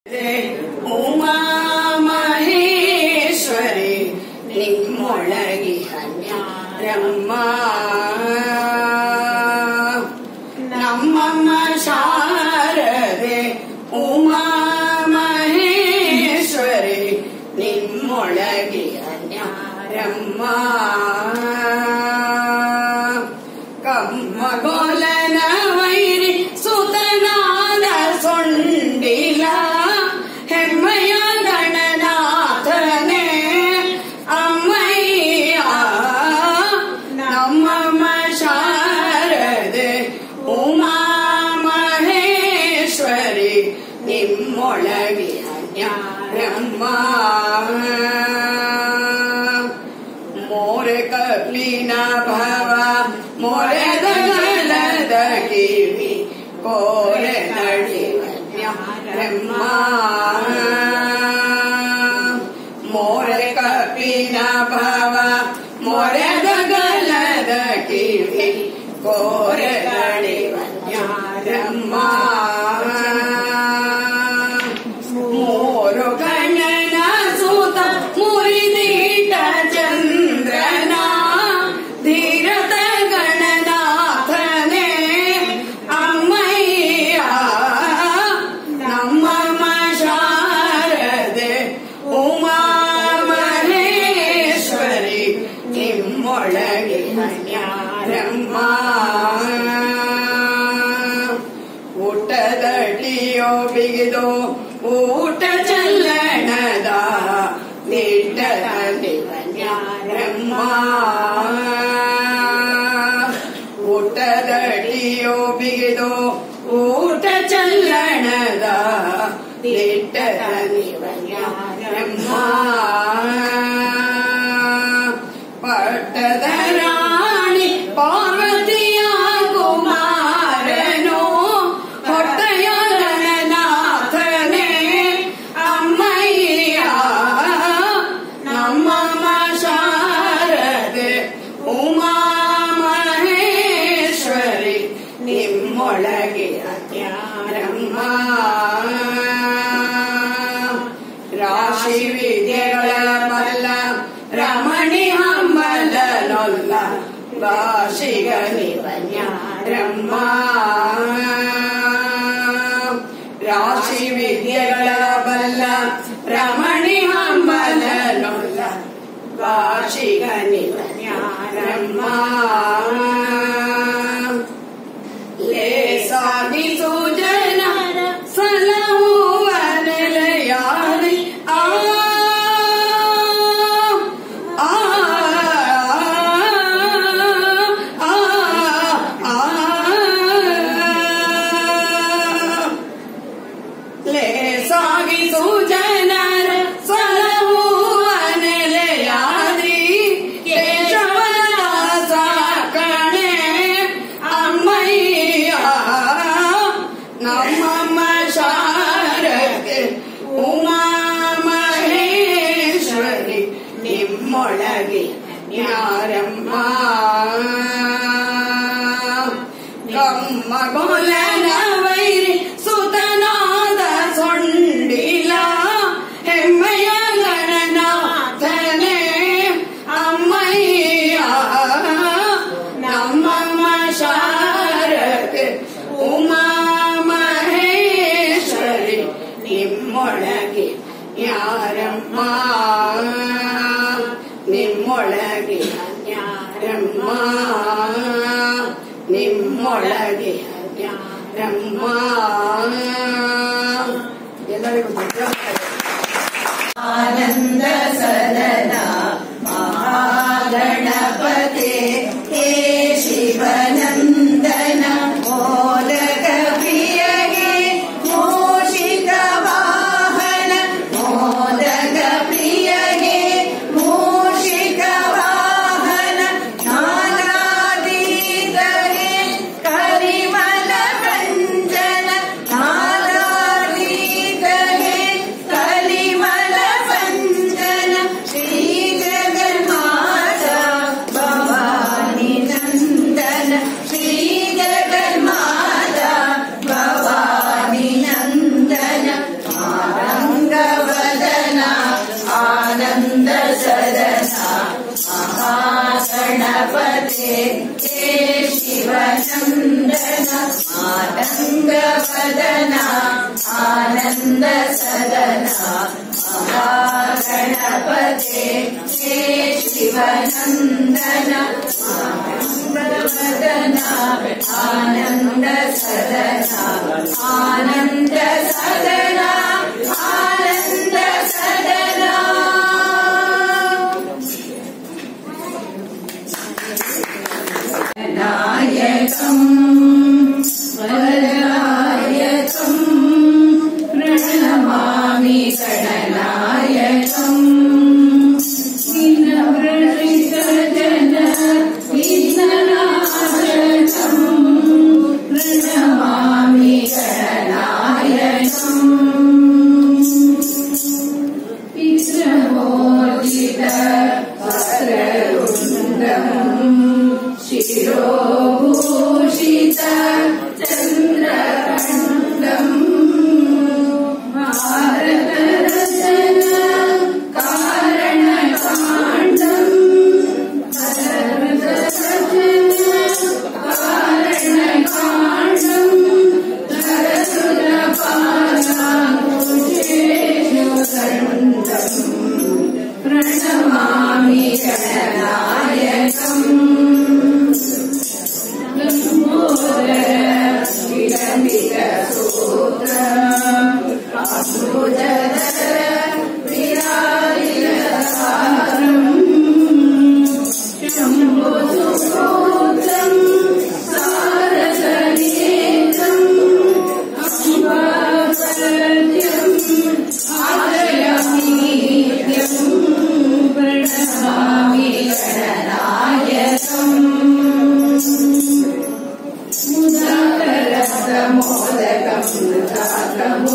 ಉಮಾ ಮಹೇಶ್ವರಿ ನಿಮ್ಮೊಳಗಿಹನ್ಯಾರಮ್ಮ ನಮ್ಮಮ್ಮ ಶಾರದೆ ಉಮಾ ಮಹೇಶ್ವರಿ ನಿಮ್ಮೊಳಗಿಹನ್ಯಾರಮ್ಮ ಕಮ್ಮಗೋಲನ ವೈರಿ ಸುತನಾದ ಸೊಂಡಿಲ ಹೆಮ್ಮೆಯ ಗಣನಾಥನೇ ಅಮ್ಮಯ್ಯ ನಮ್ಮಮ್ಮ ಶಾರದೆ ಉಮಾ ಮಹೇಶ್ವರಿ ನಿಮ್ಮೊಳಗಿಹನ್ಯಾರಮ್ಮ ಮೋರೆ ಕಪಿನ ಭವ ಮೊರೆದ ಗಲದ ಕಿವಿ ಕೋರೆ ನಡಿವನ್ಯಾರಮ್ಮ ಮೋರೆ ಕಪಿನ ಭವ ಮೊರೆದ ಗಲದ ಕಿವಿ ಕೋರೆ ನಡಿವನ್ಯಾರಮ್ಮ ಮೂರು ಗಣನ ಸೂತ ಮುರಿದೀಟ ಚಂದ್ರನ ಧೀರತ ಗಣನಾಥನೇ ಅಮ್ಮಯ್ಯ ನಮ್ಮಮ್ಮ ಶಾರದೆ ಉಮಾ ಮಹೇಶ್ವರಿ ನಿಮ್ಮೊಳಗಿಹನ್ಯಾರಮ್ಮ ಊಟದಡಿಯೋ ಬಿಗಿದು ಊಟ ಚಲ್ಲಣದ ನಿಟ್ಟದ ನಿವನ್ಯಾರಮ್ಮ ಊಟದಡಿಯೋ ಬಿಗಿದು ಊಟ ಚಲ್ಲಣದ ನಿಟ್ಟದ ನಿವನ್ಯಾರಮ್ಮ ಪಟ್ಟದ ರಾಣಿ ಪಾರ್ವತಿಯ ಕುಮಾರನು ಹೊಟ್ಟೆಯ ಗಣನಾಥನೇ ಅಮ್ಮಯ್ಯ ನಮ್ಮಮ್ಮ ಶಾರದೆ ಉಮಾ ಮಹೇಶ್ವರಿ ನಿಮ್ಮೊಳಗಿಹನ್ಯಾರಮ್ಮ ರಾಶಿ ವಿದ್ಯೆಗಳ ಮಲ್ಲ ರಮಣಿ ಹಮ್ಮಲನೊಲ್ಲ ಭಾಷಿಗ ನಿವನ್ಯಾರಮ್ಮ ರಾಶಿ ವಿದ್ಯೆಗಳ ಬಲ್ಲ ರಮಣಿ ಹಮ್ಮಲನೊಲ್ಲ ಭಾಷಿಗ ನಿವನ್ಯಾರಮ್ಮ ಲೇಸಾಗಿಸು ಜನರ ಸಲಹುವ ನೆಲೆಯಾರಿ ಲೇಸಾಗಿಸು ಜನರ ಸಲಹುವ ನೆಲೆಯಾದ್ರಿ ಕೇಶವದಾಸ ಕಣೆ ಅಮ್ಮಯ್ಯ ನಮ್ಮಮ್ಮ ಶಾರದೆ ಉಮಾ ಮಹೇಶ್ವರಿ ನಿಮ್ಮೊಳಗಿಹನ್ಯಾರಮ್ಮ ಕಮ್ಮಗೋಲನ ವೈರಿ ಸುತನಾದ ಸೊಂಡಿಲ ಹೆಮ್ಮೆಯ ಗಣನಾಥನೇ ಅಮ್ಮಯ್ಯ ನಮ್ಮಮ್ಮ ಶಾರದೆ ಉಮಾ ಮಹೇಶ್ವರಿ ನಿಮ್ಮೊಳಗಿಹನ್ಯಾರಮ್ಮ ನಿಮ್ಮೊಳಗಿಹನ್ಯಾರಮ್ಮ ನಿಮ್ಮೊಳಗಿಹನ್ಯಾರಮ್ಮ ಎಲ್ಲರಿಗೂ ಆನಂದ ಸದನ ಮಹಾಗಣಪತೆ ಹೇ ಶಿವನಂದನ ಮೋದಕ ಪ್ರಿಯಗೆ ಮೂಷಿಕ ವಾಹನ ಮೋದಕ ಪ್ರಿಯಗೆ ಮೂಷಿಕ ವಾಹನ ನಾಗಾದೀತಗೆ ಕರಿಮಲ ಕಂಚನ ನಾಗಾದೀತಗೆ ಕಲಿಮಲ ಪಂಚನ ಶ್ರೀ आनंद सदना महागणपते हे शिवनंदन प्रवदना आनंद सदना आनंद सदना आनंद सदना नायकम् वरदायकम् प्रणमामि गणनायकम् विघ्नव्रजितजन विघ्ननाशकम् प्रणमामि गणनायकम् विघ्नमोचित वक्रतुण्डम् शिरोभूषित चन्द्रखण्डम् भारतरत्न कारणकाण्डम् कारणकाण्डम् धरसुरपालाङ्कुशेषुखण्डम् प्रणमामि गणनायकम्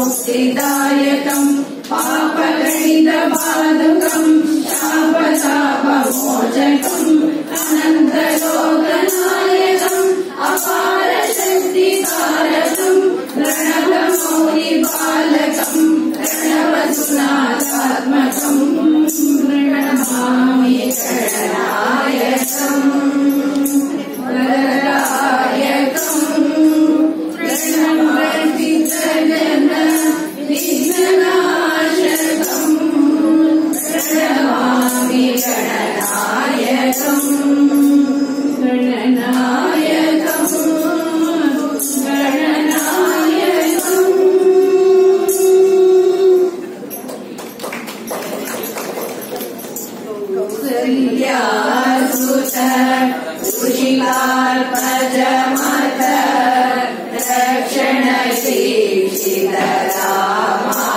मुक्तिदायकम् पापगणितबाधकम् शापतापमोचकम् अनन्तलोकनायकम् अपारशक्तिकारकम् प्रणवमौलिबालकम् प्रणवसुनाथात्मकम् प्रणमामि गणनायकम् वरदायकम् प्रणवर्तितजन विघ्ननाशकम् प्रणमामि गणनायकम् गणनायकम् गणनायकम् कौसल्यासुत कुशिलार्पजमत रक्षणशीशितरामा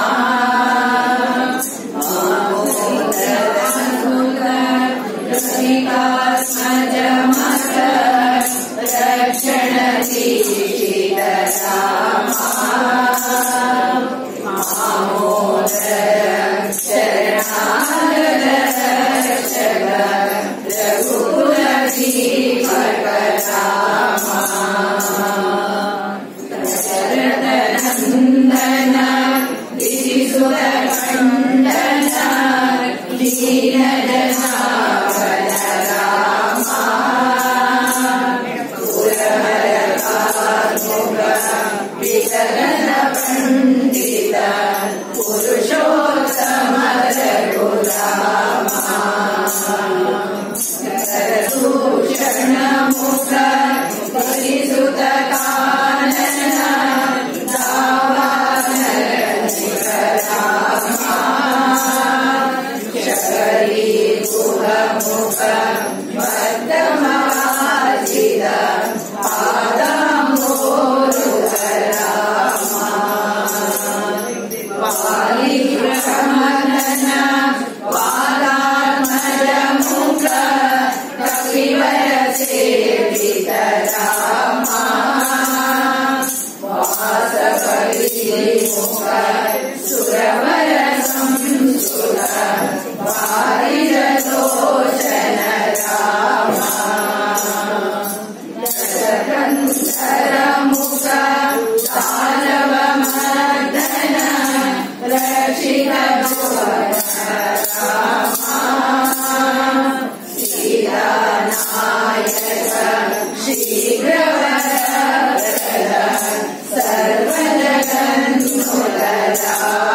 रसिकास्मजमत रक्षणशीशितरामा मामोदर शरणागत रक्षक रघुकुलदीपकरामा दशरथनन्दन दिशिसुरखण्डन दीनजनावनरामा पुरहरकार्मुक विचलनपण्डित पुरुषोत्तम रघुरामा करभूषणमुख परिसुतकानन दावानरनिकरामा शकरीकुलमुख बद्धमवाजित पादाम्बोरुहरामा पालिग्रहमनन पादात्मजमुख कपिवरसेवितरामा वासवलीमुख सुरवरसंसुत वारिजलोचन रामा दशकन्धरमुख दानवमर्दन रक्षितभुवनरामा सीतानायक शीघ्रवरप्रद सर्वजगन्मुखरामा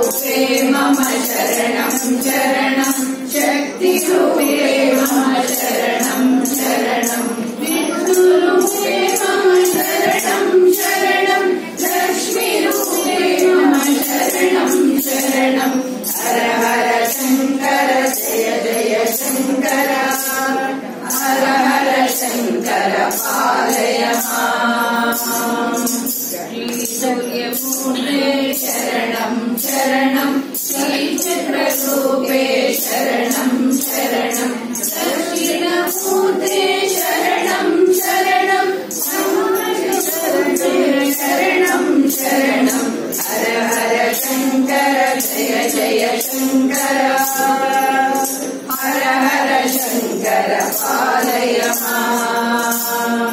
रूपे मम शरणं शरणं शक्तिरूपे मम शरणं शरणं विष्णुरूपे मम शरणं शरणं लक्ष्मीरूपे मम शरणं शरणं हर हर शंकर जय जय शंकर हर हर शंकर पालय माम् श्रीसूर्यपूर्णे शरणं शरणं श्रीचक्ररूपे शरणं शरणं दक्षिणमूर्ते शरणं शरणं शरणं शरणं हर हर शंकर जय जय शंकर हर हर शंकर पालय माम्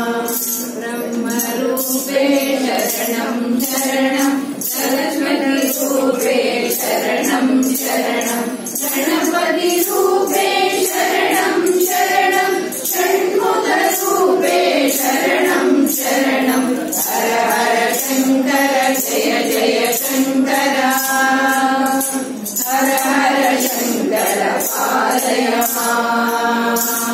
ब्रह्मरूपे शरणं शरणं सरस्वतीरूपे शरणं शरणं गणपतिरूपे शरणं शरणं षण्मुखरूपे शरणं शरणं हर हर शंकर जय जय शंकर हर हर शंकर पालय माम्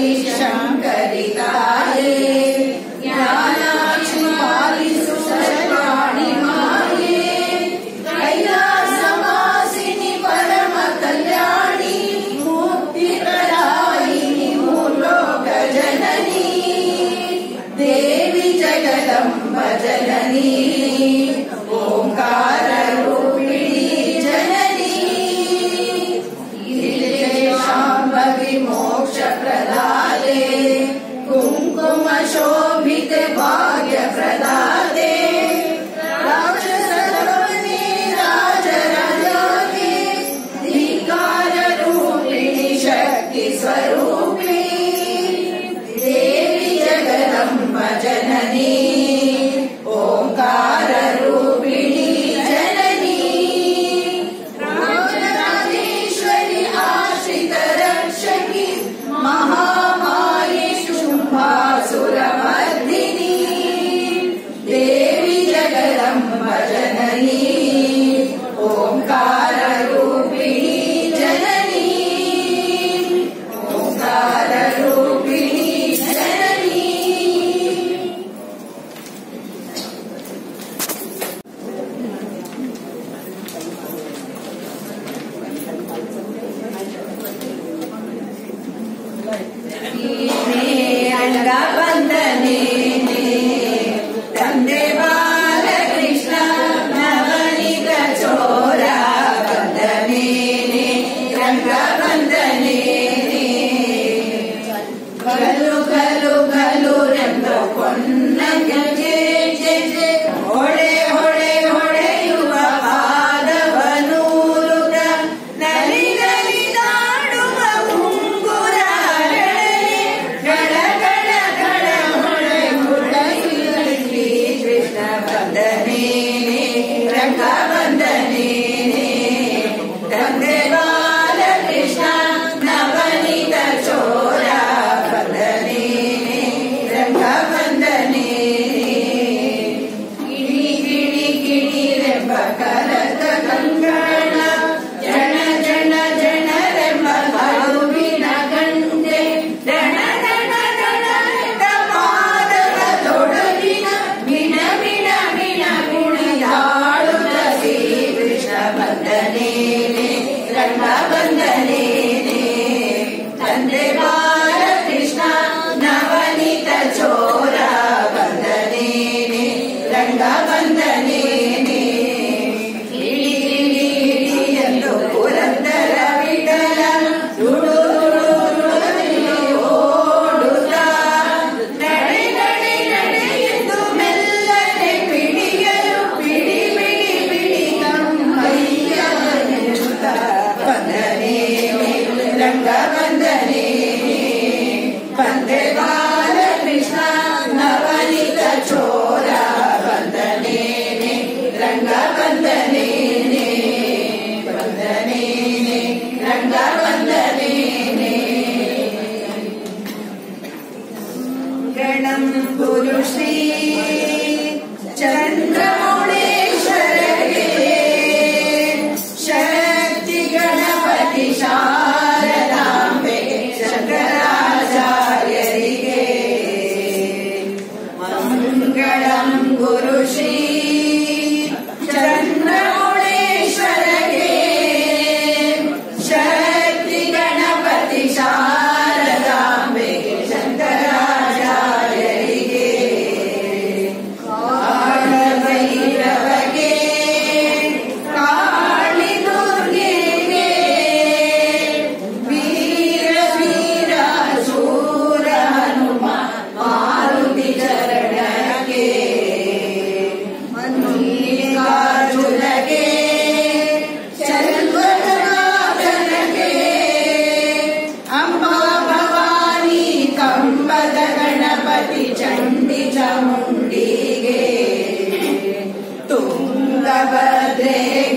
शङ्करि ताये ज्ञानाक्षि पालिसु सर्वाणि माये कैलासवासिनि परम कल्याणि मुक्तिप्रदायिनि भूलोकजननी देवी जगदम्ब जननी ओंकाररूपिणी जननी शाम्भवी मोक्षप्रदाते कुङ्कुमशोभिते भाग्यप्रदाते राक्षसलोनि राजराजाते धिक्काररूपिणि शक्तिस्वरूपिणि देवी जगदम्ब जननी ओंकाररूपिणी जननी राजराजेश्वरि आश्रितरक्षकि महामाये शुम्भासुरमर्दिनी देवी जगदम्ब जननी ओंकाररूपिणी जननी ओंकाररूपिणी जननी ರಂಗಬಂಧನೆ ತಂದೆ ಬಾಲಕೃಷ್ಣ ನವನಿತ ಚೋರ ಬಂಧನೆ ರಂಗಬಂಧನೆ ಗಲು ಗಲು ಗಲು ರೆಂದು ಕೊನ್ನ ಜೆ ಜೆ ಜೆ ಹೊಳೆ ಹೊಳೆ ಹೊಳೆಯುವ ಪಾದವನೂರುಗ ನಲಿ ನಲಿದಾಡುವ ಮುಂಗುರ ಗಡ ಗಡ ಗಡ ಹೊಳೆ ಹುಡುಗಿ ಕೃಷ್ಣ ಬಂಧನೆ ರಂಗ ಬಂಧನೆ ತಂದೆ ಬಾಲಕೃಷ್ಣ ನವನಿತ ಚೋರ ಬಂಧನೆ ರಂಗ ಬಂಧನೆ ಗಿಣಿ ಗಿಣಿ ಗಿಣಿರೆಂಬ ಕರತ ಕಂಕಣ ಜನ ಜನ ಜನರೆಂಬ ಕರುವಿನ ಗಂಟೆ ದಣ ದಣ ದಣ ಪಾದದ ತೊಡಗಿನ ಮಿಣ ಮಿಣ ಮಿಣ ಕುಣಿದಾಡುತ್ತ ಶ್ರೀ ಕೃಷ್ಣ ಬಂಧನೆ ರಂಗ ಬಂಧನೆ ತಂದೆ ಬಾಲಕೃಷ್ಣ ನವನಿತ ಚೋರ ಬಂಧನೆ ರಂಗ ಬಂಧನೆ ಇಳಿ ಇಳಿ ಇಳಿ ಎಂದು ಪುರಂದರ ವಿಠಲ ದುಡು ಓಡುತ್ತ ನಡೆ ನಡೆ ನಡೆ ಎಂದು ಮೆಲ್ಲನೆ ಪಿಡಿಯಲು ಪಿಡಿ ಬಿಡಿ ಬಿಡಿ ಕಮ್ಮಯ್ಯ ಎನ್ನುತ್ತ ಬಂಧನೆ ರಂಗ ಬಂಧನೆ ಬಂದೆ ಬಾಲಕೃಷ್ಣ ನವನಿತ ಚೋರ ಬಂಧನೆ ರಂಗ ಬಂಧನೆ ಬಂಧನೆ ರಂಗ ಬಂಧನೆ ಗಣಂ ಗುರು ಶ್ರೀ ಚಂದ್ರಮೌಳೇಶ್ವರಗೆ ಶಕ್ತಿ ಗಣಪತಿ ಶಾರದಾಂಬೆ ಶಂಕರಾಚಾರ್ಯರಿಗೆ ಮಂಗಳಂ ಗುರು ಶ್ರೀ ಚಂದ್ರಮೌಳೇಶ್ವರಗೆ ಶಕ್ತಿ ಗಣಪತಿ ಶಾರದಾಂಬೆ ಶಂಕರಾಚಾರ್ಯರಿಗೆ ಕಾಳಭೈರವಗೆ ಕಾಳಿ ದುರ್ಗೆಗೆ ವೀರ ವೀರ ಶೂರ ಹನುಮ ಮಾರುತಿ ಚರಣಕ್ಕೆ ಮಲ್ಲಿಕಾರ್ಜುನಗೆ ಚಂದ್ರನಾಥನಗೆ ಅಂಬಾ ಭವಾನಿ ಕಂಬದ ಗಣಪತಿ ಚಂಡಿ ಚಾಮುಂಡಿಗೆ ತುಂಗಭದ್ರೆಗೆ